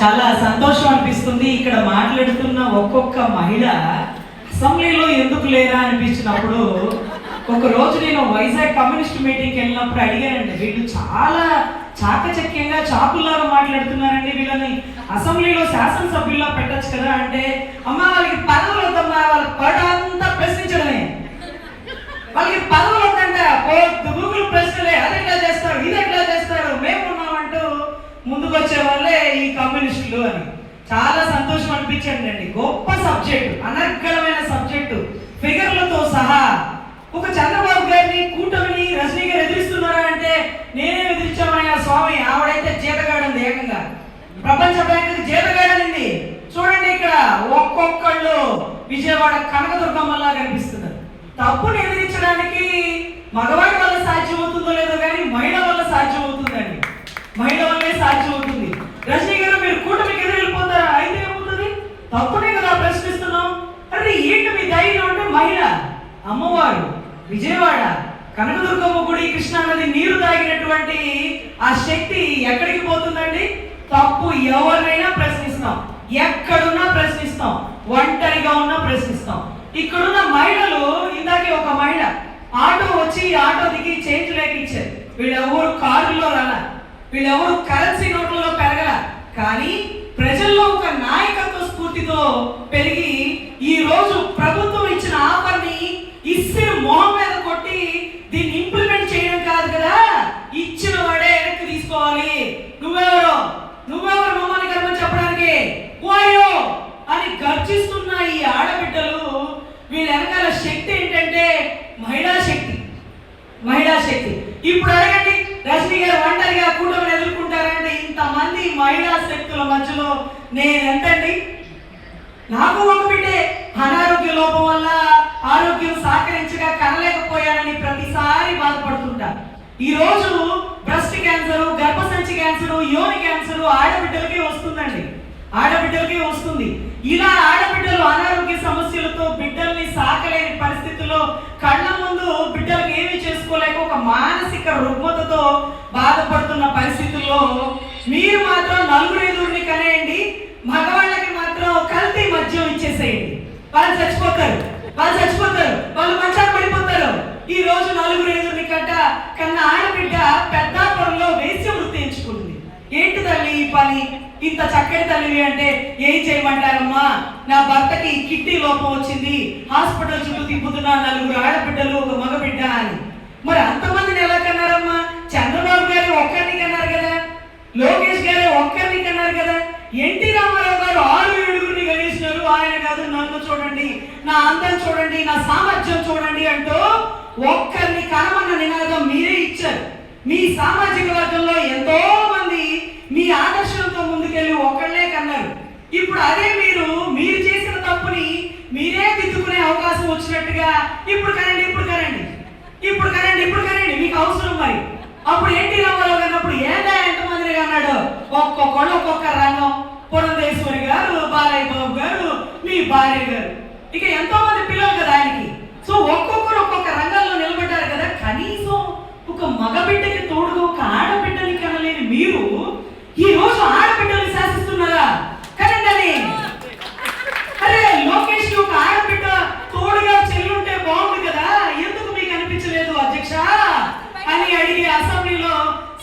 చాలా సంతోషం అనిపిస్తుంది. ఇక్కడ మాట్లాడుతున్న ఒక్కొక్క మహిళ అసెంబ్లీలో ఎందుకు లేరా అనిపించినప్పుడు, ఒక రోజు నేను వైజాగ్ కమ్యూనిస్ట్ మీటింగ్కి వెళ్ళినప్పుడు అడిగానండి, వీళ్ళు చాలా చాకచక్యంగా చాకుల్లాగా మాట్లాడుతున్నారండి, వీళ్ళని అసెంబ్లీలో శాసనసభ్యుల్లో పెట్టచ్చు కదా అంటే, అమ్మ వాళ్ళకి పదవులు వద్దమ్మా, వాళ్ళ పడ అంతా ప్రశ్నించడమే, వాళ్ళకి పదవులు వద్దంట, గూగుల్ ప్రశ్నలే, అది ఎట్లా చేస్తారు, ఇది ఎట్లా చేస్తారు, మేము ఉన్నామంటూ ముందుకు వచ్చే వాళ్ళే ఈ కమ్యూనిస్టులు అని. చాలా సంతోషం అనిపించండి అండి. గొప్ప సబ్జెక్టు, అనర్గళమైన సబ్జెక్టు, ఫిగర్లతో సహా. ఒక చంద్రబాబు గారిని, కూటమిని రజనీ గారు ఎదిరిస్తున్నారా అంటే, నేనే ఎదిరించామయ్యా స్వామి, ఆవిడైతే జీతగాడింది, ఏకంగా ప్రపంచ బ్యాంకు జీతగాడనింది. చూడండి ఇక్కడ ఒక్కొక్కళ్ళు విజయవాడ కనకదుర్గమ్మలా కనిపిస్తున్నారు. తప్పుని ఎదిరించడానికి మగవాడి వల్ల సాధ్యం అవుతుందో లేదో కానీ మహిళ వల్ల సాధ్యం అవుతుందండి, మహిళ వల్లే సాధ్యం అవుతుంది. రజనీ గారు మీరు కూటమికి ఎదురు వెళ్ళిపోతారా? అయితే ఏమవుతుంది? తప్పునే కదా ప్రశ్నిస్తున్నాం. అరే ఏంటి మీ ధైర్యం అంటే, మహిళ, అమ్మవారు, విజయవాడ కనకదుర్గమ్మ గుడి, కృష్ణానది నీరు తాగినటువంటి ఆ శక్తి ఎక్కడికి పోతుందండి? తప్పు ఎవరినైనా ప్రశ్నిస్తాం, ఎక్కడున్నా ప్రశ్నిస్తాం, ఒంటరిగా ఉన్నా ప్రశ్నిస్తాం. ఇక్కడున్న మహిళలు, ఇందాకే ఒక మహిళ ఆటో వచ్చి ఆటో దిగి చేంజ్ లేక ఇచ్చారు. వీళ్ళెవరు కారులో రాలా, వీళ్ళెవరు కరెన్సీ నోట్లలో పెరగల, కానీ ప్రజల్లో ఒక నాయకత్వ స్ఫూర్తితో పెరిగి ఈ రోజు ప్రభుత్వం ఇచ్చిన ఆఫర్ని ఇస్తే మొహం మీద కొట్టి దీన్ని ఇంప్లిమెంట్ చేయడం కాదు కదా, ఇచ్చిన వాడే వెనక్కి తీసుకోవాలి. నువ్వెవరు మమ్మల్ని కర్మ చెప్పడానికి ఓయో అని గర్జిస్తున్న ఈ ఆడబిడ్డలు, వీళ్ళ వెనకాల శక్తి ఏంటంటే మహిళా శక్తి, మహిళా శక్తి. ఇప్పుడు అడగండి, రజనీ గారు ఒంటరిగా కూటమిని ఎదుర్కొంటారంటే, ఇంతమంది మహిళా శక్తుల మధ్యలో నేను ఎంతండి? నాకు ఒక బిడ్డే అనారోగ్య లోపం వల్ల ఆరోగ్యం సహకరించగా కనలేకపోయానని ప్రతిసారి బాధపడుతుంటా. ఈ రోజు బ్రెస్ట్ క్యాన్సర్, గర్భసంచి క్యాన్సర్, యోని క్యాన్సర్ ఆడబిడ్డలకే వస్తుందండి, ఆడబిడ్డలకే వస్తుంది. ఇలా ఆడబిడ్డలు అనారోగ్య సమస్యలతో బిడ్డల్ని సాకలేని పరిస్థితుల్లో, కళ్ళ ముందు బిడ్డలకు ఏమీ చేసుకోలేక ఒక మానసిక రుగ్మతతో బాధపడుతున్న పరిస్థితుల్లో మీరు మాత్రం నలుగురేదుడిని కనేయండి, మగవాళ్ళకి మాత్రం కల్తీ మద్యం ఇచ్చేసేయండి, వాళ్ళు చచ్చిపోతారు, వాళ్ళు మంచాలు పడిపోతారు. ఈ రోజు నలుగురేదుడిని కన్నా ఆడబిడ్డ పెద్దాపురంలో వేశ్య వృత్తి ఎంచుకుంటుంది. ఏంటి తల్లి ఈ పని, ఇంత చక్కటి తల్లివి అంటే ఏం చేయమంటారమ్మా, నా భర్తకి కిడ్నీ లోపం వచ్చింది, హాస్పిటల్ చుట్టూ తిప్పుతున్నా, నలుగురు ఆడబిడ్డలు, ఒక మగబిడ్డ అని. మరి అంతమందిని ఎలా కన్నారమ్మా? చంద్రబాబు గారు ఒక్కరిని కన్నారు కదా, లోకేష్ గారు ఒక్కరిని కన్నారు కదా, ఎన్టీ రామారావు గారు 6-7 కలిసినారు. ఆయన కాదు, నన్ను చూడండి, నా అందం చూడండి, నా సామర్థ్యం చూడండి అంటూ ఒక్కరిని కనమన్న నినాదం మీరే ఇచ్చారు. మీ సామాజిక వర్గంలో ఎంతో మంది మీ ఆదర్శంతో ముందుకెళ్ళి ఒక్కళ్ళే కన్నారు. ఇప్పుడు అదే మీరు చేసిన తప్పుని మీరే దిద్దుకునే అవకాశం వచ్చినట్టుగా ఇప్పుడు కనండి మీకు అవసరం. మరి అప్పుడు ఎన్టీ రామారావు గారు ఏదా ఎంతమందిని అన్నాడు, ఒక్కొక్కడు ఒక్కొక్క రంగం, పురంధేశ్వరి గారు, బాలయ్య బాబు గారు, మీ భార్య గారు, ఇక ఎంతో మంది పిల్లలు కదా ఆయనకి. సో ఒక్కొక్కరు ఒక్కొక్క రంగంలో నిలబడ్డారు కదా. కనీసం ఒక మగబిడ్డకి తోడుగా ఒక ఆడబిడ్డని కనలేని మీరు ఈ రోజు ఆడబిడ్డని శాసిస్తున్నారా? కనండి. అరే లోకేష్ కి ఒక ఆడబిడ్డ తోడుగా చెల్లుంటే బాగుంది కదా, ఎందుకు మీకు అనిపించలేదు అధ్యక్ష అని అడిగే అసెంబ్లీలో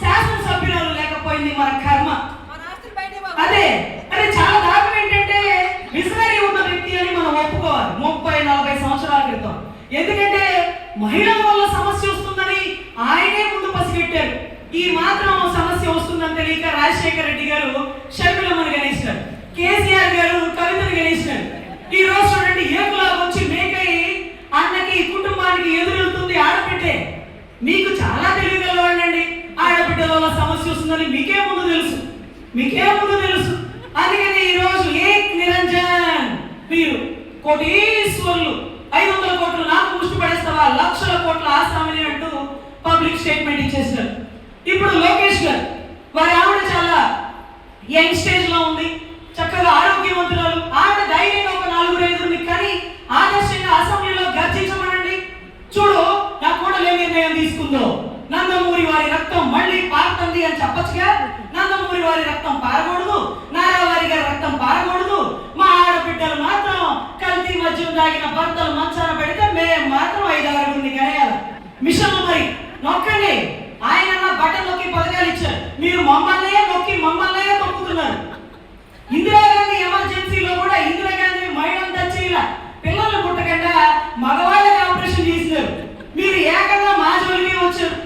శాసనసభ్యురాలు లేకపోయింది మన కర్మ. అదే చాలా దారుణం ఏంటంటే, విజనరీ ఉన్న వ్యక్తి అని మనం ఒప్పుకోవాలి 30-40 సంవత్సరాల క్రితం. ఎందుకంటే మహిళల వల్ల సమస్య వస్తుందని ఆయనే ముందు పసిగట్టారు. ఈ మాత్రం సమస్య వస్తుందని తెలియక రాజశేఖర రెడ్డి గారు షర్మిలమ్మను గణేశారు, కేసీఆర్ గారు కవితను గణేశారు. ఈ రోజు చూడండి, ఏకులాగా వచ్చి మేకై అన్నకి కుటుంబానికి ఎదురెళ్తుంది ఆడబిడ్డే. మీకు చాలా తెలియగలవాడండి, ఆడబిడ్డల వల్ల సమస్య వస్తుందని మీకే ముందు తెలుసు. అందుకని ఈ రోజు నిరంజన్ మీరు కోటీశ్వరులు, 500 కోట్లు నాకు ముష్టి పడేస్తావా, లక్షల కోట్ల ఆసామని అంటూ పబ్లిక్ స్టేట్మెంట్ ఇచ్చేసినారు. ఇప్పుడు లోకేష్ గారు, వారి ఆవిడ చాలా యంగ్ స్టేజ్ లో ఉంది, చక్కగా ఆరోగ్యవంతురాలు, ఆవిడ ధైర్యంగా ఒక 4-5 కానీ ఆదర్శంగా అసెంబ్లీలో గర్జించమనండి. చూడు నా కూడా ఏ నిర్ణయం తీసుకుందో, నందమూరి వారి రక్తం మళ్ళీ పారుతుంది అని చెప్పచ్చుగా. నందమూరి వారి రక్తం పారకూడదు, నారా విషం తాగిన భర్తలు మంచాన పెడితే మేము మాత్రం 5-6 కనేయాలి. మిషన్లు మరి నొక్కండి. ఆయన బటన్ నొక్కి పథకాలు ఇచ్చారు, మీరు మమ్మల్నే నొక్కి మమ్మల్నే తొక్కుతున్నారు. ఇందిరాగాంధీ ఎమర్జెన్సీలో కూడా ఇందిరాగాంధీ మహిళను టచ్ చేయాల, పిల్లలు పుట్టకుండా మగవాళ్ళకి ఆపరేషన్ చేసినారు. మీరు ఏకంగా మా జోలికి వచ్చారు.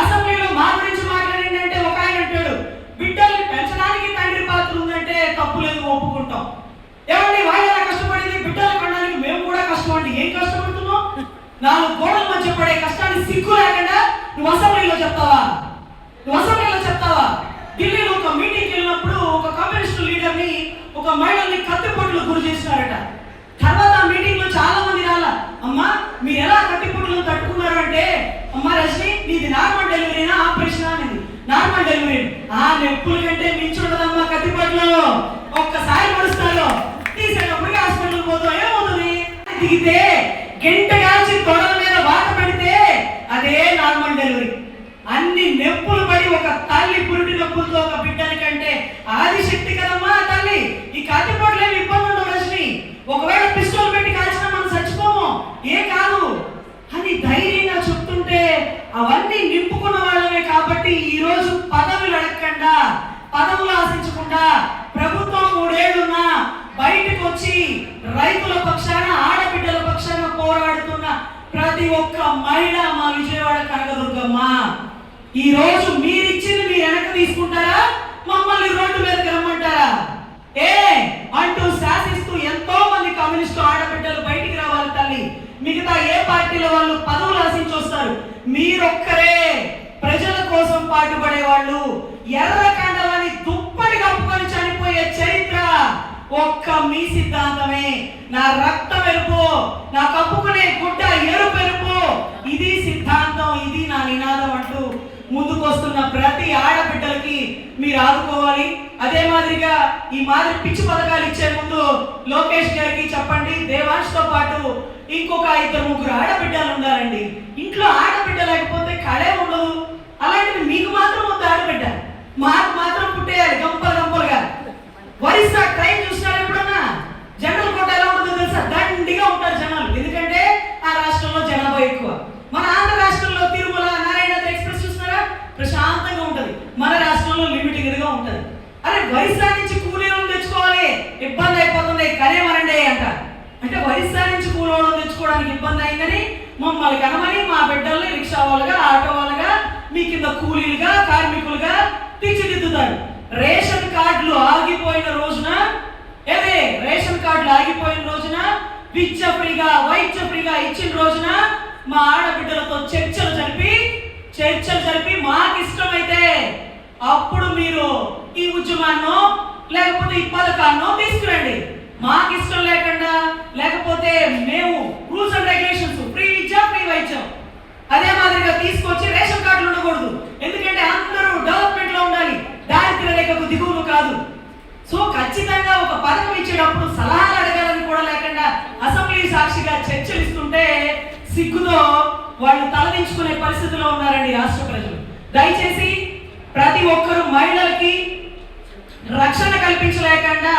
అసెంబ్లీలో మా గురించి మాట్లాడిందంటే ఒక ఆయన అంటాడు, బిడ్డల్ని పెంచడానికి తండ్రి పాత్ర ఉందంటే తప్పు లేదు, ఒప్పుకుంటాం. ఏమండి వాళ్ళు ఎలా కష్టపడేది, బిడ్డలు కొనడానికి మేము కూడా కష్టపడి ఏం కష్టపడుతున్నాం? 4 గోడల మధ్య పడే కష్టాన్ని సిగ్గు లేకుండా నువ్వు అసెంబ్లీలో చెప్తావా? ఢిల్లీలో ఒక మీటింగ్కి వెళ్ళినప్పుడు ఒక కమ్యూనిస్ట్ లీడర్ని, ఒక మహిళల్ని కత్తిపోట్లు గురి చేసినారట. తర్వాత ఆ మీటింగ్ లో చాలా మంది రాలా, అమ్మా మీరు ఎలా కత్తిపోట్లను తట్టుకున్నారు అంటే, అమ్మా రజని నీది నార్మల్ డెలివరీనా ఆపరేషన్ అనేది? Normal delivery. ఆ నొప్పుల కంటే మించి ఉండదమ్మా కత్తిపోట్లు. ఒక్కసారి పడుస్తారు, తీసేటప్పుడు హాస్పిటల్ పోతాం, ఏమవుతుంది? దిగితే గంటగాల్చి తొడల మీద వాత పెడితే అదే నార్మల్ డెలివరీ. అన్ని నొప్పులు పడి ఒక తల్లి పురుటి నొప్పులతో ఒక బిడ్డని కంటే ఆదిశక్తి కదమ్మా తల్లి. ఈ కత్తిపోట్లు ఏమి ఇబ్బంది ఉండవు రజని. ఒకవేళ పిస్టోల్ పెట్టి కాల్చినా మనం చచ్చిపోము, ఏం కాదు అని ధైర్యంగా చెప్తుంటే అవన్నీ నింపుకున్న వాళ్ళమే. కాబట్టి ఈ రోజు పదవులు అడగకుండా, పదవులు ఆశించకుండా ప్రభుత్వం 3 ఏళ్లున్నా బయటకు వచ్చి రైతుల పక్షాన, ఆడబిడ్డల పక్షాన పోరాడుతున్న ప్రతి ఒక్క మహిళ మా విజయవాడ కనకదుర్గమ్మ. ఈ రోజు మీరిచ్చింది మీరు వెనక్కి తీసుకుంటారా, మమ్మల్ని రోడ్డు మీదకి రమ్మంటారా? అంటూ శాసిస్తూ ఎంతో మంది కమ్యూనిస్టు ఆడబిడ్డలు బయటికి రావాలి తల్లి. మిగతా ఏ పార్టీల వాళ్ళు పదవులు ఆశించి వస్తారు, మీరొక్కరే ప్రజల కోసం పాటుపడే వాళ్ళు. ఎర్ర కండలని దుప్పటి కప్పుకొని చనిపోయే చరిత్ర ఒక్క మీ సిద్ధాంతమే. నా రక్తం ఎరుపు, నా కప్పుకునే గుడ్డ ఎరుపెరుపు, ఇది సిద్ధాంతం, ఇది నా నినాదం అంటూ ముందుకు వస్తున్న ప్రతి ఆడబిడ్డలకి మీరు ఆదుకోవాలి. అదే మాదిరిగా ఈ మాదిరి పిచ్చి పథకాలు ఇచ్చే ముందు లోకేష్ గారికి చెప్పండి, దేవాంష్తో పాటు ఇంకొక 2-3 ఆడబిడ్డలు ఉండాలండి. ఇంట్లో ఆడబిడ్డ లేకపోతే కళే ఉండదు. అలాంటిది మీకు మాత్రం వద్దు ఆడబిడ్డ, మాకు మాత్రం పుట్టేయాలి గంపలుగా. ఒరిస్సా ట్రైన్ చూసినారు ఎప్పుడన్నా? జనరల్ కోట ఎలా ఉంటుందో తెలుసా? దండిగా ఉంటారు జనాలు, ఎందుకంటే ఆ రాష్ట్రంలో జనాభా ఎక్కువ. మన ఆంధ్ర రాష్ట్రంలో తిరుమల, నారాయణ ఎక్స్ప్రెస్ చూసినారా? ప్రశాంతంగా ఉంటది. మన రాష్ట్రంలో లిమిటెడ్ గా ఉంటది. అరే ఒరిస్సా నుంచి కూలీలను తెచ్చుకోవాలి, ఇబ్బంది అయిపోతుంది, కనేమనండి అంట. అంటే ఒరిస్సా నుంచి కూలీలను తెచ్చుకోవడానికి ఇబ్బంది అయిందని మమ్మల్ని కనమని మా బిడ్డల్ని రిక్షా వాళ్ళగా, ఆటో వాళ్ళగా, మీ కింద కూలీలుగా, కార్మికులుగా తీర్చిదిద్దుతారు. రేషన్ కార్డులు ఆగిపోయిన రోజున, విద్య ఫ్రీగా, వైద్య ఫ్రీగా ఇచ్చిన రోజున మా ఆడబిడ్డలతో చర్చలు జరిపి మాకు ఇష్టమైతే అప్పుడు మీరు ఈ ఉద్యమాన్నో లేకపోతే ఈ పథకాన్నో తీసుకురండి. మాకు ఇష్టం లేకుండా, లేకపోతే మేము rules and regulations, free Vidya free వైద్యం అదే మాదిరిగా తీసుకొచ్చి రేషన్ కార్డులు ఉండకూడదు. ఎందుకంటే అందరూ డెవలప్మెంట్ లో ఉండాలి, దారిద్ర్య రేఖకు దిగువను కాదు. సో ఖచ్చితంగా ఒక పథకం ఇచ్చేటప్పుడు సలహాలు అడగాలని కూడా లేకుండా అసెంబ్లీ సాక్షిగా చర్చలు ఇస్తుంటే సిగ్గుతో వాళ్ళు తలదించుకునే పరిస్థితిలో ఉన్నారండి రాష్ట్ర ప్రజలు. దయచేసి ప్రతి ఒక్కరు మహిళలకి రక్షణ కల్పించలేకుండా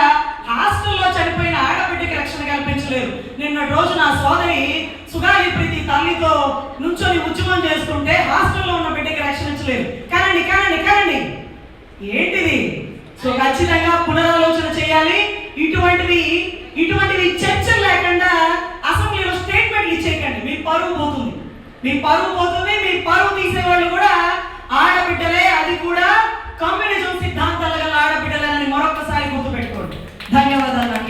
హాస్టల్లో చనిపోయిన ఆడబిడ్డకి రక్షణ కల్పించలేరు. నిన్న రోజు నా సోదరి సుగాలి ప్రీతి తల్లితో నుంచొని ఉద్యమం చేస్తుంటే హాస్టల్లో ఉన్న బిడ్డకి రక్షించలేరు. కానండి ఏంటిది? సో ఖచ్చితంగా పునరాలోచన చేయాలి. ఇటువంటివి చర్చలు లేకుండా అసెంబ్లీలో స్టేట్మెంట్లు ఇచ్చేయకండి. మీ పరువు పోతుంది. మీ పరువు తీసేవాళ్ళు కూడా ఆడబిడ్డలే, అది కూడా కమ్యూనిజం సిద్ధాంతాలు గల ఆడబిడ్డలేనని మరొకసారి గుర్తుపెట్టుకోండి. ధన్యవాదాలు. నాకు